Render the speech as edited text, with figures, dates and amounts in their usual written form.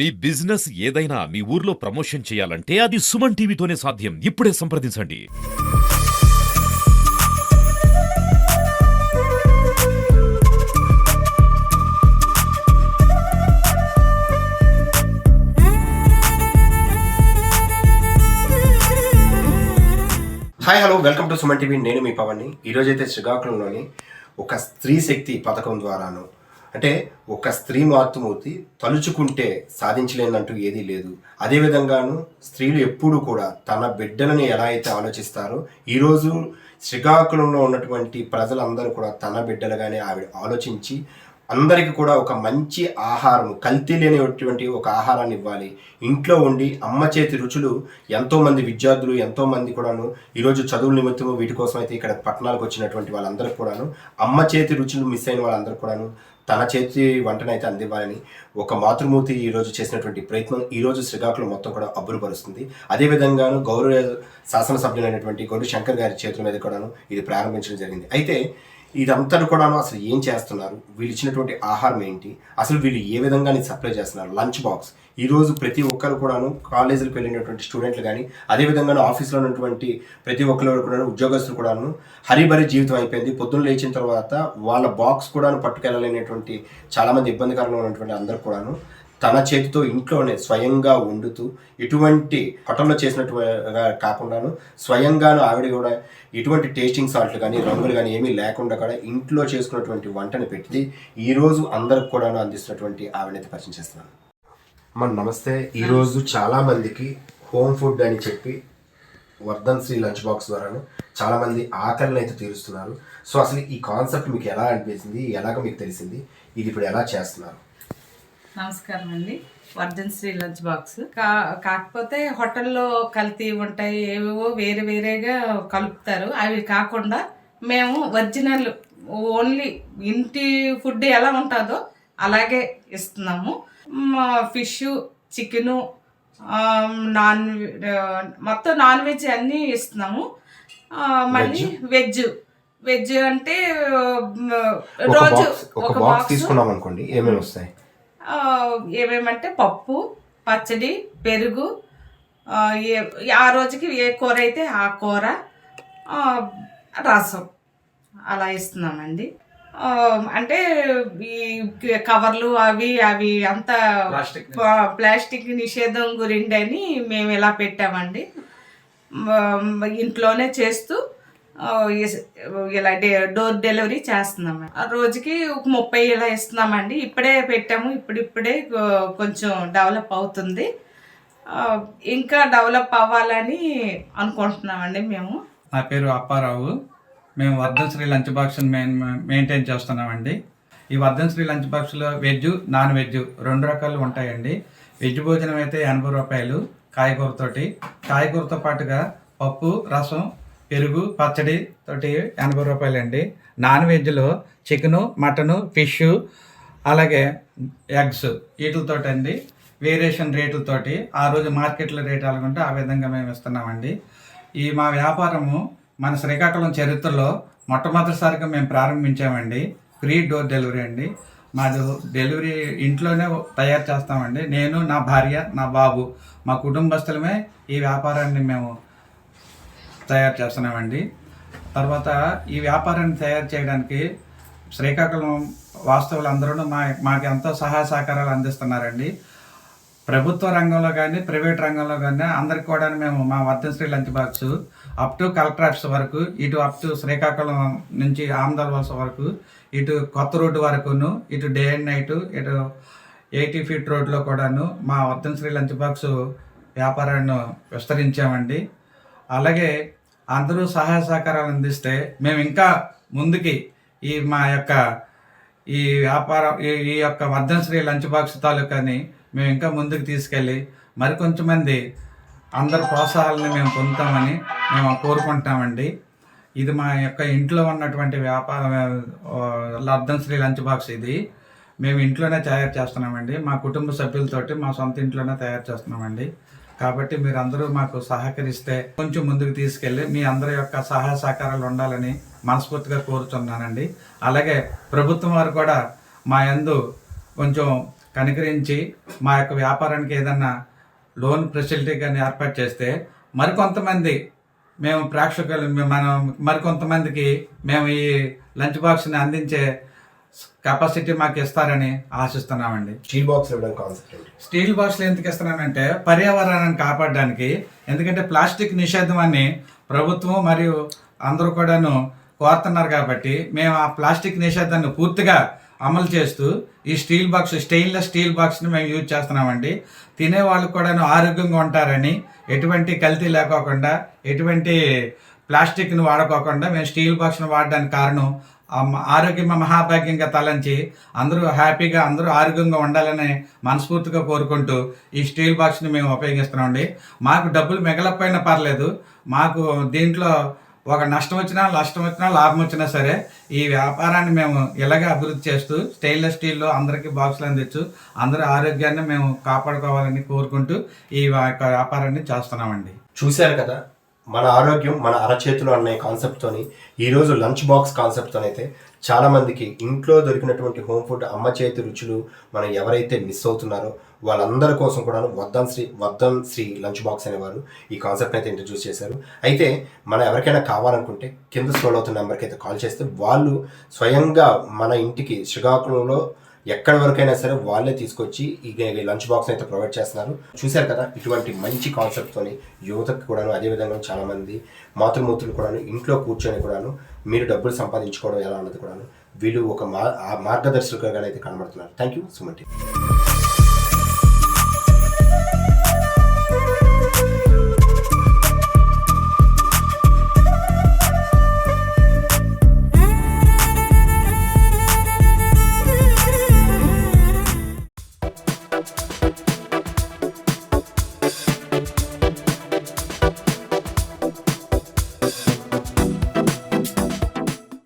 మీ business ఏదైనా మీ ఊర్లో promotion చేయాలంటే అది సుమన్ టీవీతోనే సాధ్యం. ఇప్పుడే సంప్రదించండి. Hi hello welcome to Suman TV. నేను మీ పవన్ని. ఈరోజైతే శ్రీకాకుళంలోని ఒక స్త్రీ శక్తి పథకం ద్వారాను అంటే ఒక స్త్రీ మాతృమూర్తి తలుచుకుంటే సాధించలేనంటూ ఏదీ లేదు. అదేవిధంగాను స్త్రీలు ఎప్పుడూ కూడా తన బిడ్డలని ఎలా అయితే ఆలోచిస్తారో ఈరోజు శ్రీకాకుళంలో ఉన్నటువంటి ప్రజలందరూ కూడా తన బిడ్డలుగానే ఆవిడ ఆలోచించి అందరికీ కూడా ఒక మంచి ఆహారం, కల్తీ లేనిటువంటి ఒక ఆహారాన్ని ఇవ్వాలి. ఇంట్లో ఉండి అమ్మ చేతి రుచులు ఎంతోమంది విద్యార్థులు ఎంతోమంది కూడాను ఈరోజు చదువుల నిమిత్తము వీటి కోసం అయితే ఇక్కడ పట్టణాలకు వచ్చినటువంటి వాళ్ళందరూ కూడాను అమ్మ చేతి రుచులు మిస్ అయిన వాళ్ళందరూ కూడాను తన చేతి వంటనైతే అందివ్వాలని ఒక మాతృమూర్తి ఈరోజు చేసినటువంటి ప్రయత్నం ఈరోజు శ్రీకాకుళం మొత్తం కూడా అబ్బురుపరుస్తుంది. అదేవిధంగాను గౌరవ శాసనసభ్యులైనటువంటి గౌరీ శంకర్ గారి చేతుల మీద కూడాను ఇది ప్రారంభించడం జరిగింది. అయితే ఇదంతా కూడాను అసలు ఏం చేస్తున్నారు, వీళ్ళు ఇచ్చినటువంటి ఆహారం ఏంటి, అసలు వీళ్ళు ఏ విధంగా సప్లై చేస్తున్నారు, లంచ్ బాక్స్ ఈరోజు ప్రతి ఒక్కరు కూడాను కాలేజీలకు వెళ్ళినటువంటి స్టూడెంట్లు కానీ అదేవిధంగా ఆఫీస్లో ఉన్నటువంటి ప్రతి ఒక్కరు కూడా ఉద్యోగస్తులు కూడాను హరిబరి జీవితం అయిపోయింది. పొద్దున్న లేచిన తర్వాత వాళ్ళ బాక్స్ కూడాను పట్టుకెళ్ళలేనటువంటి చాలామంది ఇబ్బందికరంగా ఉన్నటువంటి అందరూ కూడాను తన చేతితో ఇంట్లోనే స్వయంగా వండుతూ ఎటువంటి హోటల్లో చేసినట్టుగా కాకుండాను స్వయంగాను ఆవిడ కూడా ఎటువంటి టేస్టింగ్ సాల్ట్లు కానీ రంగులు కానీ ఏమీ లేకుండా కూడా ఇంట్లో చేసుకున్నటువంటి వంటని పెట్టి ఈరోజు అందరికి కూడాను అందిస్తున్నటువంటి ఆవిడనైతే పరిచయం చేస్తున్నాను. నమస్తే. ఈరోజు చాలామందికి హోమ్ ఫుడ్ అని చెప్పి వర్ధన్ శ్రీ లంచ్ బాక్స్ ద్వారాను చాలామంది ఆకలిని అయితే తీరుస్తున్నారు. సో అసలు ఈ కాన్సెప్ట్ మీకు ఎలా అనిపించింది, ఎలాగ మీకు తెలిసింది, ఇది ఇప్పుడు ఎలా చేస్తున్నారు? నమస్కారం అండి. వర్ధన్ శ్రీ లంచ్ బాక్స్ కాకపోతే హోటల్లో కల్తీ ఉంటాయి, ఏవేవో వేరే వేరేగా కలుపుతారు. అవి కాకుండా మేము ఒరిజినల్ ఓన్లీ ఇంటి ఫుడ్ ఎలా ఉంటుందో అలాగే ఇస్తున్నాము. ఫిష్, చికెను, మొత్తం నాన్ వెజ్ అన్నీ ఇస్తున్నాము. మళ్ళీ వెజ్ అంటే రోజు ఒక బాక్స్ తీసుకున్నాం అనుకోండి, ఏమేమి వస్తాయి? ఏమేమంటే పప్పు, పచ్చడి, పెరుగు, ఆ రోజుకి ఏ కూర అయితే ఆ కూర, రసం అలా ఇస్తున్నామండి. అంటే ఈ కవర్లు అవి అంతా ప్లాస్టిక్ నిషేధం గురించి అని మేము ఇలా పెట్టామండి. ఇంట్లోనే చేస్తూ ఇలా డోర్ డెలివరీ చేస్తున్నాం. ఆ రోజుకి ఒక 30 ఇలా ఇస్తున్నామండి. ఇప్పుడే పెట్టాము, ఇప్పుడిప్పుడే కొంచెం డెవలప్ అవుతుంది. ఇంకా డెవలప్ అవ్వాలని అనుకుంటున్నామండి మేము. నా పేరు అప్పారావు. మేము Vardhan Sri lunch box maintain చేస్తున్నామండి. ఈ వర్ధన్ శ్రీ లంచ్ బాక్స్లో వెజ్, నాన్ వెజ్ 2 రకాలు ఉంటాయండి. వెజ్ భోజనం అయితే 80 రూపాయలు కాయగూరతో పాటుగా పప్పు, రసం, పెరుగు, పచ్చడి తోటి 80 రూపాయలండి. నాన్ వెజ్లో చికెను, మటను, ఫిష్, అలాగే ఎగ్స్ వీటితో అండి వేరియేషన్ రేట్లతోటి ఆ రోజు మార్కెట్లో రేట్ ఎలాగుంటే ఆ విధంగా మేము ఇస్తున్నామండి. ఈ మా వ్యాపారము మన శ్రీకాకుళం చరిత్రలో మొట్టమొదటిసారిగా మేము ప్రారంభించామండి. ఫ్రీ డోర్ డెలివరీ అండి. మాది డెలివరీ ఇంట్లోనే తయారు చేస్తామండి. నేను, నా భార్య, నా బాబు, మా కుటుంబస్తులమే ఈ వ్యాపారాన్ని మేము తయారు చేస్తున్నామండి. తర్వాత ఈ వ్యాపారాన్ని తయారు చేయడానికి శ్రీకాకుళం వాస్తవులు అందరూ మాకు ఎంతో సహాయ సహకారాలు అందిస్తున్నారండి. ప్రభుత్వ రంగంలో కానీ ప్రైవేట్ రంగంలో కానీ అందరికి కూడా మేము మా Vardhan Sri lunch box up to collector office వరకు, ఇటు అప్ టు శ్రీకాకుళం నుంచి ఆమదాల వలస వరకు, ఇటు కొత్త రోడ్డు వరకును, ఇటు డే అండ్ నైట్, ఇటు 80 ఫీట్ రోడ్లో కూడాను మా వర్ధన్ శ్రీ లంచ్ బాక్స్ వ్యాపారాన్ని విస్తరించామండి. అలాగే అందరూ సహాయ సహకారాలు అందిస్తే మేము ఇంకా ముందుకి మా యొక్క ఈ వ్యాపారం ఈ యొక్క వర్ధన్ శ్రీ లంచ్ బాక్స్ తాలూకాని మేము ఇంకా ముందుకు తీసుకెళ్ళి మరికొంచెమంది అందరి ప్రోత్సాహాలని మేము పొందుతామని మేము కోరుకుంటామండి. ఇది మా యొక్క ఇంట్లో ఉన్నటువంటి వర్ధన్ శ్రీ లంచ్ బాక్స్. ఇది మేము ఇంట్లోనే తయారు చేస్తున్నామండి. మా కుటుంబ సభ్యులతోటి మా సొంత ఇంట్లోనే తయారు చేస్తున్నామండి. కాబట్టి మీరందరూ మాకు సహకరిస్తే కొంచెం ముందుకు తీసుకెళ్ళి మీ అందరి యొక్క సహాయ సహకారాలు ఉండాలని మనస్ఫూర్తిగా కోరుతున్నానండి. అలాగే ప్రభుత్వం వారు కూడా మా యందు కొంచెం కనికరించి మా యొక్క వ్యాపారానికి ఏదన్నా లోన్ ఫెసిలిటీ కానీ ఏర్పాటు చేస్తే మరికొంతమంది మేము ప్రేక్షకులు మరికొంతమందికి మేము ఈ లంచ్ బాక్స్ని అందించే కెపాసిటీ మాకు ఇస్తారని ఆశిస్తున్నామండి. స్టీల్ బాక్స్ ఇవ్వడం కాన్సెప్ట్ ఏంటి? స్టీల్ బాక్స్లు ఎందుకు ఇస్తున్నానంటే పర్యావరణాన్ని కాపాడడానికి. ఎందుకంటే ప్లాస్టిక్ నిషేధం అని ప్రభుత్వం మరియు అందరూ కూడాను కోరుతున్నారు కాబట్టి మేము ఆ ప్లాస్టిక్ నిషేధాన్ని పూర్తిగా అమలు చేస్తూ ఈ స్టెయిన్లెస్ స్టీల్ బాక్స్ని మేము యూజ్ చేస్తున్నామండి. తినే వాళ్ళకు కూడాను ఆరోగ్యంగా ఉంటారని, ఎటువంటి కల్తీ లేకోకుండా, ఎటువంటి ప్లాస్టిక్ని వాడుకోకుండా మేము స్టీల్ బాక్స్ని వాడడానికి కారణం ఆరోగ్యం మహాభాగ్యంగా తలంచి అందరూ హ్యాపీగా అందరూ ఆరోగ్యంగా ఉండాలని మనస్ఫూర్తిగా కోరుకుంటూ ఈ స్టీల్ బాక్స్ని మేము ఉపయోగిస్తున్నామండి. మాకు డబ్బులు మిగలకపోయినా పర్లేదు, మాకు దీంట్లో ఒక నష్టం వచ్చినా లాభం వచ్చినా సరే ఈ వ్యాపారాన్ని మేము ఇలాగే అభివృద్ధి చేస్తూ స్టెయిన్లెస్ స్టీల్లో అందరికీ బాక్సులు అందించు అందరి ఆరోగ్యాన్ని మేము కాపాడుకోవాలని కోరుకుంటూ ఈ వ్యాపారాన్ని చేస్తున్నామండి. చూశారు కదా, మన ఆరోగ్యం మన అరచేతులు అనే కాన్సెప్ట్తోని ఈరోజు లంచ్ బాక్స్ కాన్సెప్ట్తోనైతే చాలామందికి ఇంట్లో దొరికినటువంటి హోమ్ ఫుడ్ అమ్మ చేతి రుచులు మనం ఎవరైతే మిస్ అవుతున్నారో వాళ్ళందరి కోసం కూడా వర్ధన్ శ్రీ లంచ్ బాక్స్ అనేవారు ఈ కాన్సెప్ట్ అయితే ఇంట్రడ్యూస్ చేశారు. అయితే మనం ఎవరికైనా కావాలనుకుంటే కింద స్క్రోల్ అవుతున్న నెంబర్కి అయితే కాల్ చేస్తే వాళ్ళు స్వయంగా మన ఇంటికి శ్రీకాకుళంలో ఎక్కడి వరకైనా సరే వాళ్ళే తీసుకొచ్చి ఈ లంచ్ బాక్స్ అయితే ప్రొవైడ్ చేస్తున్నారు. చూశారు కదా, ఇటువంటి మంచి కాన్సెప్ట్తోని యువతకు కూడాను, అదేవిధంగా చాలామంది మాతృమూర్తులు కూడాను ఇంట్లో కూర్చొని కూడాను మీరు డబ్బులు సంపాదించుకోవడం ఎలా అన్నది కూడాను వీళ్ళు ఒక మార్గదర్శకులుగా అయితే కనబడుతున్నారు. Thank you Suman TV.